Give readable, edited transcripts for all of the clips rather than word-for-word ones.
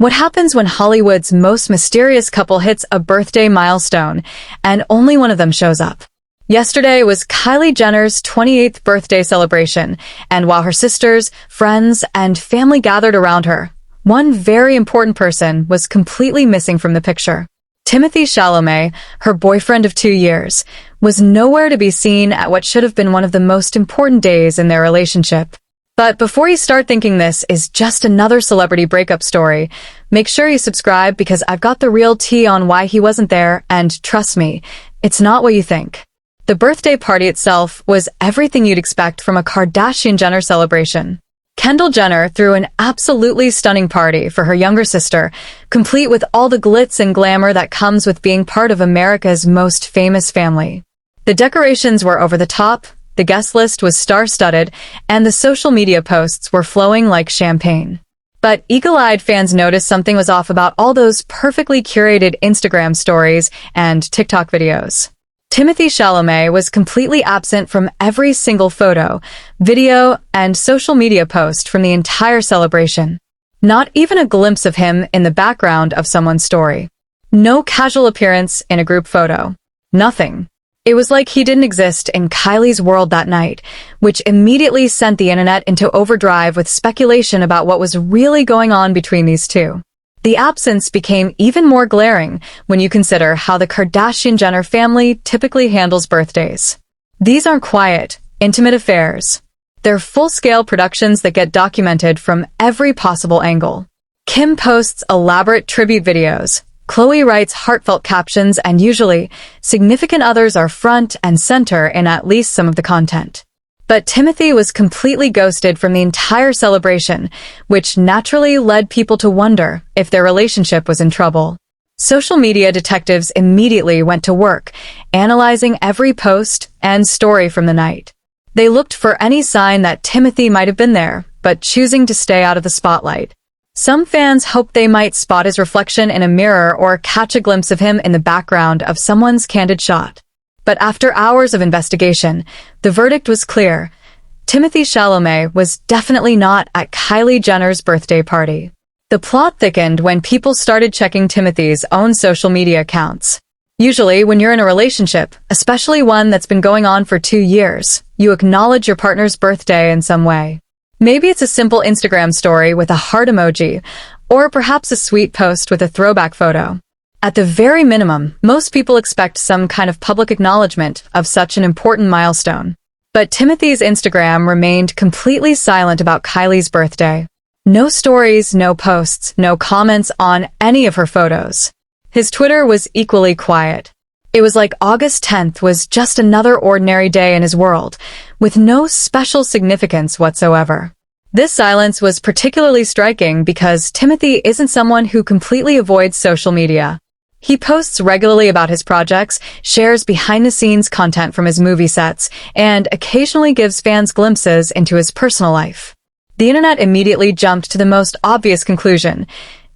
What happens when Hollywood's most mysterious couple hits a birthday milestone, and only one of them shows up? Yesterday was Kylie Jenner's 28th birthday celebration, and while her sisters, friends, and family gathered around her, one very important person was completely missing from the picture. Timothée Chalamet, her boyfriend of 2 years, was nowhere to be seen at what should have been one of the most important days in their relationship. But before you start thinking this is just another celebrity breakup story, make sure you subscribe because I've got the real tea on why he wasn't there, and trust me, it's not what you think. The birthday party itself was everything you'd expect from a Kardashian-Jenner celebration. Kendall Jenner threw an absolutely stunning party for her younger sister, complete with all the glitz and glamour that comes with being part of America's most famous family. The decorations were over the top, the guest list was star-studded, and the social media posts were flowing like champagne. But eagle-eyed fans noticed something was off about all those perfectly curated Instagram stories and TikTok videos. Timothée Chalamet was completely absent from every single photo, video, and social media post from the entire celebration. Not even a glimpse of him in the background of someone's story. No casual appearance in a group photo. Nothing. It was like he didn't exist in Kylie's world that night, which immediately sent the internet into overdrive with speculation about what was really going on between these two. The absence became even more glaring when you consider how the Kardashian-Jenner family typically handles birthdays. These aren't quiet, intimate affairs. They're full-scale productions that get documented from every possible angle. Kim posts elaborate tribute videos. Khloe writes heartfelt captions, and usually, significant others are front and center in at least some of the content. But Timothée was completely ghosted from the entire celebration, which naturally led people to wonder if their relationship was in trouble. Social media detectives immediately went to work, analyzing every post and story from the night. They looked for any sign that Timothée might have been there, but choosing to stay out of the spotlight. Some fans hoped they might spot his reflection in a mirror or catch a glimpse of him in the background of someone's candid shot. But after hours of investigation, the verdict was clear. Timothée Chalamet was definitely not at Kylie Jenner's birthday party. The plot thickened when people started checking Timothée's own social media accounts. Usually, when you're in a relationship, especially one that's been going on for 2 years, you acknowledge your partner's birthday in some way. Maybe it's a simple Instagram story with a heart emoji, or perhaps a sweet post with a throwback photo. At the very minimum, most people expect some kind of public acknowledgement of such an important milestone. But Timothée's Instagram remained completely silent about Kylie's birthday. No stories, no posts, no comments on any of her photos. His Twitter was equally quiet. It was like August 10th was just another ordinary day in his world, with no special significance whatsoever. This silence was particularly striking because Timothée isn't someone who completely avoids social media. He posts regularly about his projects, shares behind-the-scenes content from his movie sets, and occasionally gives fans glimpses into his personal life. The internet immediately jumped to the most obvious conclusion.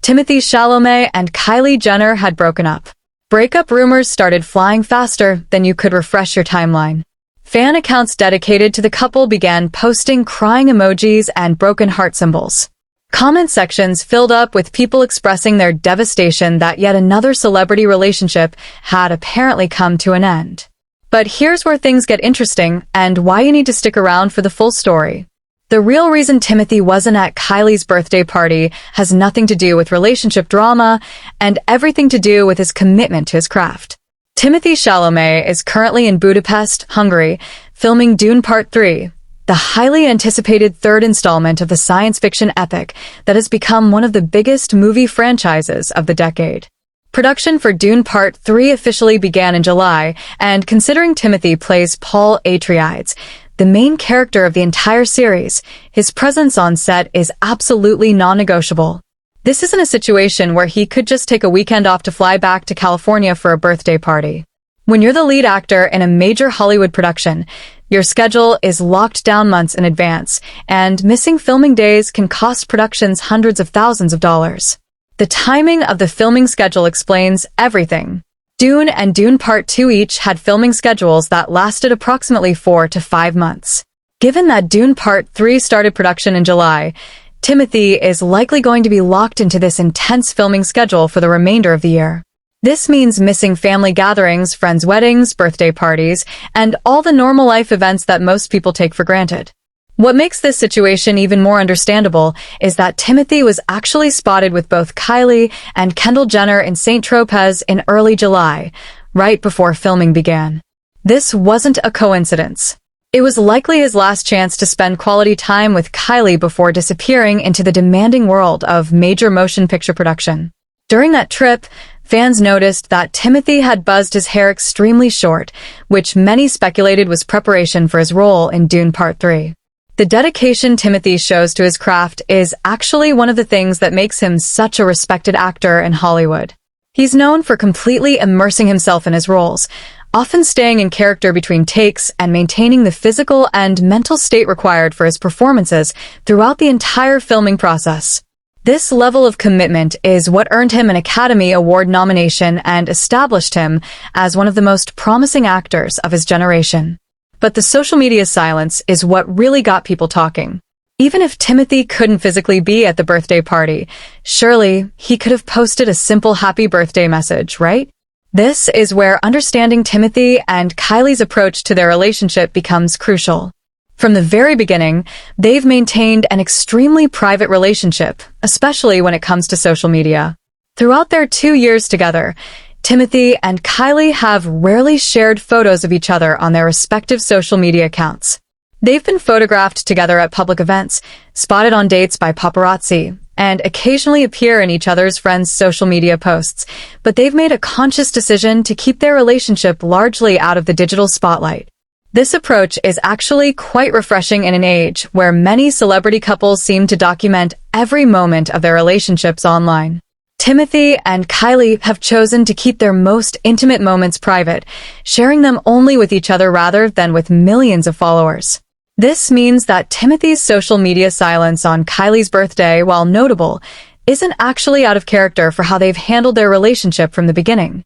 Timothée Chalamet and Kylie Jenner had broken up. Breakup rumors started flying faster than you could refresh your timeline. Fan accounts dedicated to the couple began posting crying emojis and broken heart symbols. Comment sections filled up with people expressing their devastation that yet another celebrity relationship had apparently come to an end. But here's where things get interesting and why you need to stick around for the full story. The real reason Timothée wasn't at Kylie's birthday party has nothing to do with relationship drama and everything to do with his commitment to his craft. Timothée Chalamet is currently in Budapest, Hungary, filming Dune Part 3, the highly anticipated third installment of the science fiction epic that has become one of the biggest movie franchises of the decade. Production for Dune Part 3 officially began in July, and considering Timothée plays Paul Atreides, the main character of the entire series, his presence on set is absolutely non-negotiable. This isn't a situation where he could just take a weekend off to fly back to California for a birthday party. When you're the lead actor in a major Hollywood production, your schedule is locked down months in advance, and missing filming days can cost productions hundreds of thousands of dollars. The timing of the filming schedule explains everything. Dune and Dune Part 2 each had filming schedules that lasted approximately 4 to 5 months. Given that Dune Part 3 started production in July, Timothée is likely going to be locked into this intense filming schedule for the remainder of the year. This means missing family gatherings, friends' weddings, birthday parties, and all the normal life events that most people take for granted. What makes this situation even more understandable is that Timothée was actually spotted with both Kylie and Kendall Jenner in St. Tropez in early July, right before filming began. This wasn't a coincidence. It was likely his last chance to spend quality time with Kylie before disappearing into the demanding world of major motion picture production. During that trip, fans noticed that Timothée had buzzed his hair extremely short, which many speculated was preparation for his role in Dune Part 3. The dedication Timothée shows to his craft is actually one of the things that makes him such a respected actor in Hollywood. He's known for completely immersing himself in his roles, often staying in character between takes and maintaining the physical and mental state required for his performances throughout the entire filming process. This level of commitment is what earned him an Academy Award nomination and established him as one of the most promising actors of his generation. But the social media silence is what really got people talking. Even if Timothée couldn't physically be at the birthday party, surely he could have posted a simple happy birthday message, right? This is where understanding Timothée and Kylie's approach to their relationship becomes crucial. From the very beginning, they've maintained an extremely private relationship, especially when it comes to social media. Throughout their 2 years together, Timothée and Kylie have rarely shared photos of each other on their respective social media accounts. They've been photographed together at public events, spotted on dates by paparazzi, and occasionally appear in each other's friends' social media posts, but they've made a conscious decision to keep their relationship largely out of the digital spotlight. This approach is actually quite refreshing in an age where many celebrity couples seem to document every moment of their relationships online. Timothée and Kylie have chosen to keep their most intimate moments private, sharing them only with each other rather than with millions of followers. This means that Timothée's social media silence on Kylie's birthday, while notable, isn't actually out of character for how they've handled their relationship from the beginning.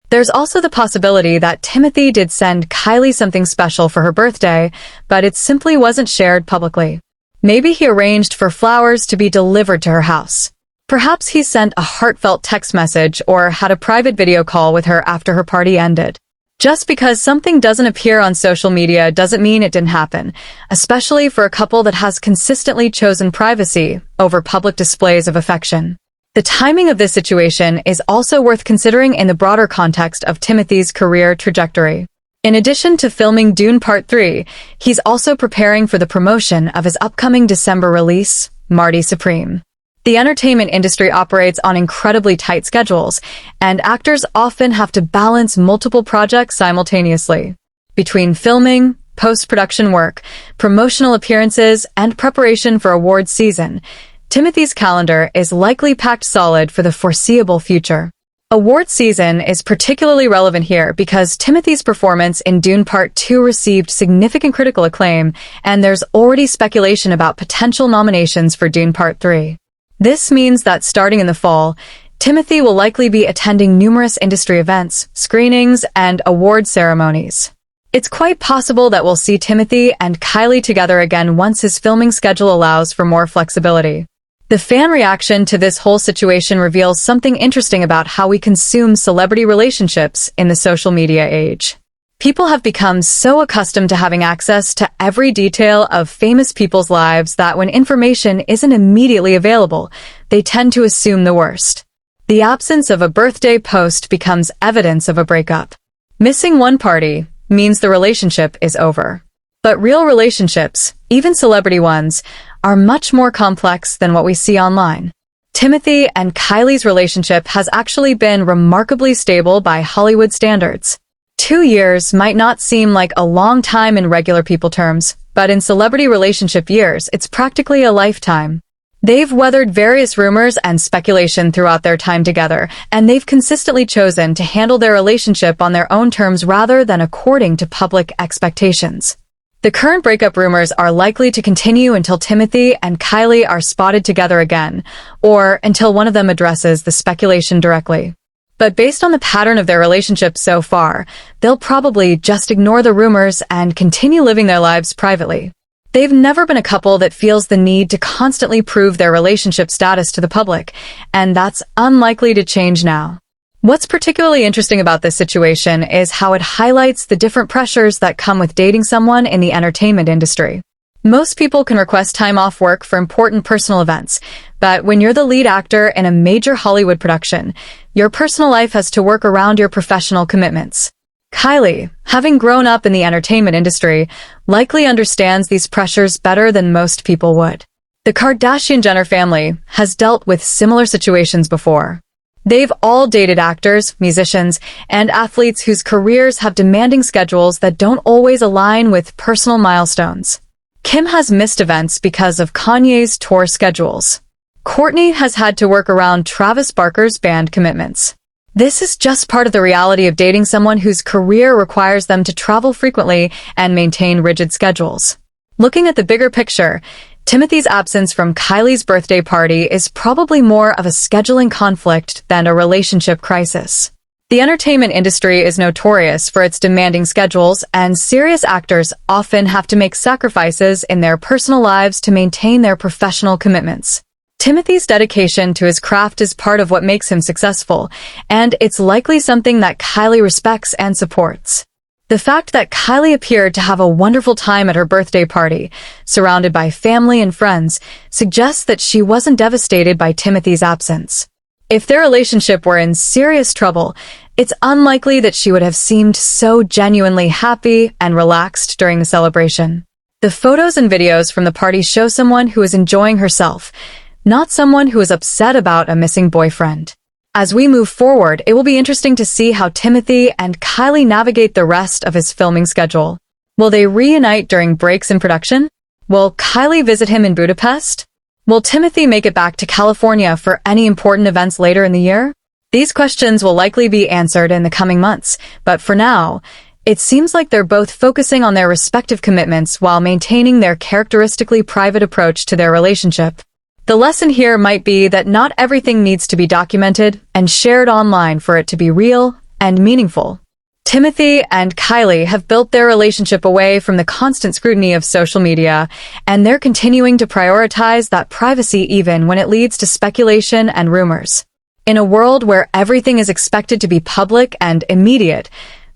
There's also the possibility that Timothée did send Kylie something special for her birthday, but it simply wasn't shared publicly. Maybe he arranged for flowers to be delivered to her house. Perhaps he sent a heartfelt text message or had a private video call with her after her party ended. Just because something doesn't appear on social media doesn't mean it didn't happen, especially for a couple that has consistently chosen privacy over public displays of affection. The timing of this situation is also worth considering in the broader context of Timothée's career trajectory. In addition to filming Dune Part 3, he's also preparing for the promotion of his upcoming December release, Marty Supreme. The entertainment industry operates on incredibly tight schedules, and actors often have to balance multiple projects simultaneously. Between filming, post-production work, promotional appearances, and preparation for awards season, Timothée's calendar is likely packed solid for the foreseeable future. Awards season is particularly relevant here because Timothée's performance in Dune Part 2 received significant critical acclaim, and there's already speculation about potential nominations for Dune Part 3. This means that starting in the fall, Timothée will likely be attending numerous industry events, screenings, and award ceremonies. It's quite possible that we'll see Timothée and Kylie together again once his filming schedule allows for more flexibility. The fan reaction to this whole situation reveals something interesting about how we consume celebrity relationships in the social media age. People have become so accustomed to having access to every detail of famous people's lives that when information isn't immediately available, they tend to assume the worst. The absence of a birthday post becomes evidence of a breakup. Missing one party means the relationship is over. But real relationships, even celebrity ones, are much more complex than what we see online. Timothée and Kylie's relationship has actually been remarkably stable by Hollywood standards. 2 years might not seem like a long time in regular people terms, but in celebrity relationship years, it's practically a lifetime. They've weathered various rumors and speculation throughout their time together, and they've consistently chosen to handle their relationship on their own terms rather than according to public expectations. The current breakup rumors are likely to continue until Timothée and Kylie are spotted together again, or until one of them addresses the speculation directly. But based on the pattern of their relationship so far, they'll probably just ignore the rumors and continue living their lives privately. They've never been a couple that feels the need to constantly prove their relationship status to the public, and that's unlikely to change now. What's particularly interesting about this situation is how it highlights the different pressures that come with dating someone in the entertainment industry. Most people can request time off work for important personal events, but when you're the lead actor in a major Hollywood production, your personal life has to work around your professional commitments. Kylie, having grown up in the entertainment industry, likely understands these pressures better than most people would. The Kardashian-Jenner family has dealt with similar situations before. They've all dated actors, musicians, and athletes whose careers have demanding schedules that don't always align with personal milestones. Kim has missed events because of Kanye's tour schedules. Kourtney has had to work around Travis Barker's band commitments. This is just part of the reality of dating someone whose career requires them to travel frequently and maintain rigid schedules. Looking at the bigger picture, Timothée's absence from Kylie's birthday party is probably more of a scheduling conflict than a relationship crisis. The entertainment industry is notorious for its demanding schedules, and serious actors often have to make sacrifices in their personal lives to maintain their professional commitments. Timothée's dedication to his craft is part of what makes him successful, and it's likely something that Kylie respects and supports. The fact that Kylie appeared to have a wonderful time at her birthday party, surrounded by family and friends, suggests that she wasn't devastated by Timothée's absence. If their relationship were in serious trouble, it's unlikely that she would have seemed so genuinely happy and relaxed during the celebration. The photos and videos from the party show someone who is enjoying herself, not someone who is upset about a missing boyfriend. As we move forward, it will be interesting to see how Timothée and Kylie navigate the rest of his filming schedule. Will they reunite during breaks in production? Will Kylie visit him in Budapest? Will Timothée make it back to California for any important events later in the year? These questions will likely be answered in the coming months, but for now, it seems like they're both focusing on their respective commitments while maintaining their characteristically private approach to their relationship. The lesson here might be that not everything needs to be documented and shared online for it to be real and meaningful. Timothée and Kylie have built their relationship away from the constant scrutiny of social media, and they're continuing to prioritize that privacy even when it leads to speculation and rumors. In a world where everything is expected to be public and immediate,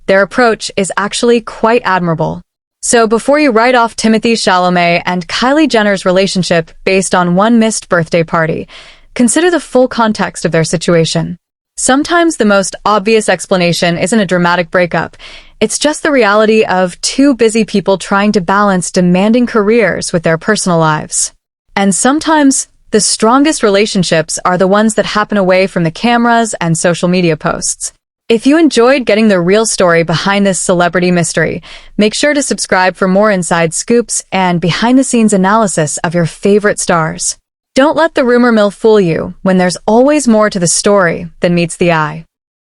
their approach is actually quite admirable. So before you write off Timothée Chalamet and Kylie Jenner's relationship based on one missed birthday party, consider the full context of their situation. Sometimes the most obvious explanation isn't a dramatic breakup. It's just the reality of two busy people trying to balance demanding careers with their personal lives. And sometimes the strongest relationships are the ones that happen away from the cameras and social media posts. If you enjoyed getting the real story behind this celebrity mystery, make sure to subscribe for more inside scoops and behind-the-scenes analysis of your favorite stars. Don't let the rumor mill fool you when there's always more to the story than meets the eye.